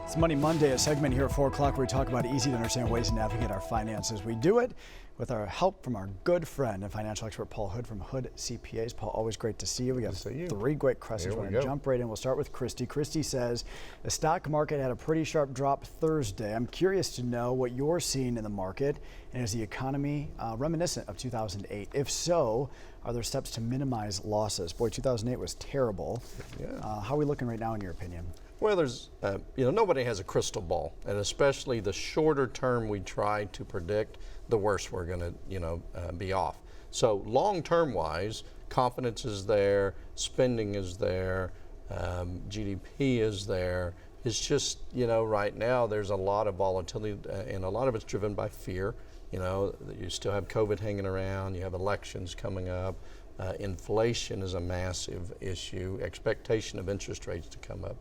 It's Money Monday, a segment here at 4 o'clock where we talk about easy to understand ways to navigate our finances. We do it with our help from our good friend and financial expert Paul Hood from Hood CPAs. Paul, always great to see you. We got three great questions. We're going to jump right in. We'll start with Christy. Christy says, the stock market had a pretty sharp drop Thursday. I'm curious to know what you're seeing in the market, and is the economy reminiscent of 2008? If so, are there steps to minimize losses? Boy, 2008 was terrible. Yeah. How are we looking right now in your opinion? Well, there's, nobody has a crystal ball, and especially the shorter term we try to predict, the worse we're going to, be off. So long-term wise, confidence is there, spending is there, GDP is there. It's just, right now there's a lot of volatility, and a lot of it's driven by fear. You still have COVID hanging around, you have elections coming up, inflation is a massive issue, expectation of interest rates to come up.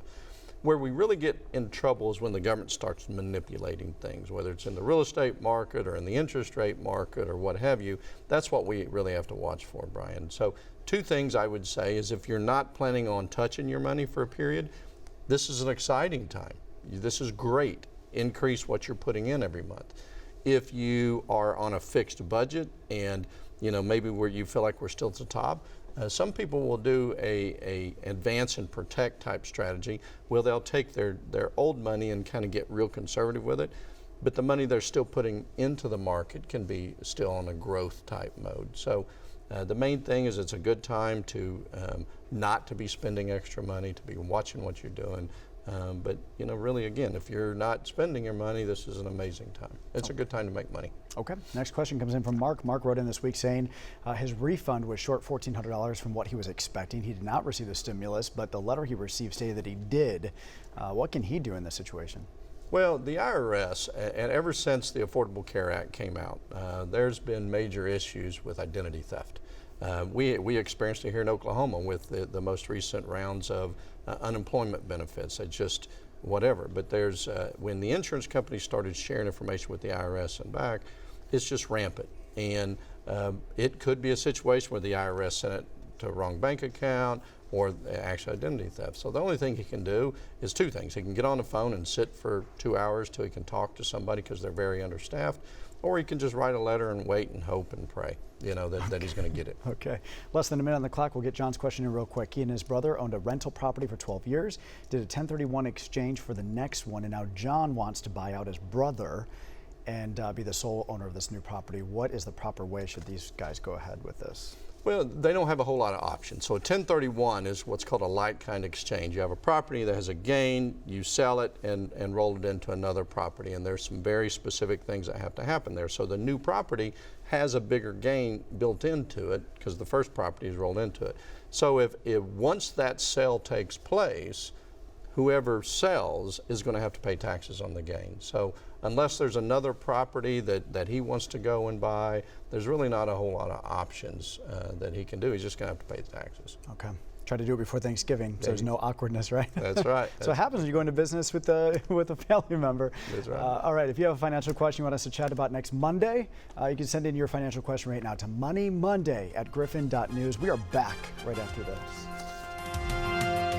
Where we really get in trouble is when the government starts manipulating things, whether it's in the real estate market or in the interest rate market or what have you. That's what we really have to watch for, Brian. So two things I would say is, if you're not planning on touching your money for a period, this is an exciting time. This is great. Increase what you're putting in every month. If you are on a fixed budget and maybe where you feel like we're still at the top, some people will do a advance and protect type strategy where they'll take their old money and kind of get real conservative with it, but the money they're still putting into the market can be still on a growth type mode. So the main thing is, it's a good time to not to be spending extra money, to be watching what you're doing. But really, again, if you're not spending your money, this is an amazing time. It's a good time to make money. Okay. Next question comes in from Mark. Mark wrote in this week saying his refund was short $1,400 from what he was expecting. He did not receive the stimulus, but the letter he received stated that he did. What can he do in this situation? Well, the IRS, and ever since the Affordable Care Act came out, there's been major issues with identity theft. We experienced it here in Oklahoma with the most recent rounds of unemployment benefits. It's just whatever. But there's when the insurance companies started sharing information with the IRS and back, it's just rampant. And it could be a situation where the IRS sent it to a wrong bank account or actual identity theft. So the only thing he can do is two things. He can get on the phone and sit for 2 hours till he can talk to somebody because they're very understaffed, or he can just write a letter and wait and hope and pray, that he's going to get it. Okay. Less than a minute on the clock. We'll get John's question in real quick. He and his brother owned a rental property for 12 years, did a 1031 exchange for the next one, and now John wants to buy out his brother and be the sole owner of this new property. What is the proper way should these guys go ahead with this? Well, they don't have a whole lot of options. So a 1031 is what's called a like kind exchange. You have a property that has a gain, you sell it and roll it into another property, and there's some very specific things that have to happen there. So the new property has a bigger gain built into it because the first property is rolled into it. So if once that sale takes place, whoever sells is going to have to pay taxes on the gain. So unless there's another property that he wants to go and buy, there's really not a whole lot of options that he can do. He's just going to have to pay the taxes. Okay. Try to do it before Thanksgiving, so there's no awkwardness, right? That's right. So it happens when you go into business with a family member. That's right. All right, if you have a financial question you want us to chat about next Monday, you can send in your financial question right now to moneymonday@griffin.news. We are back right after this.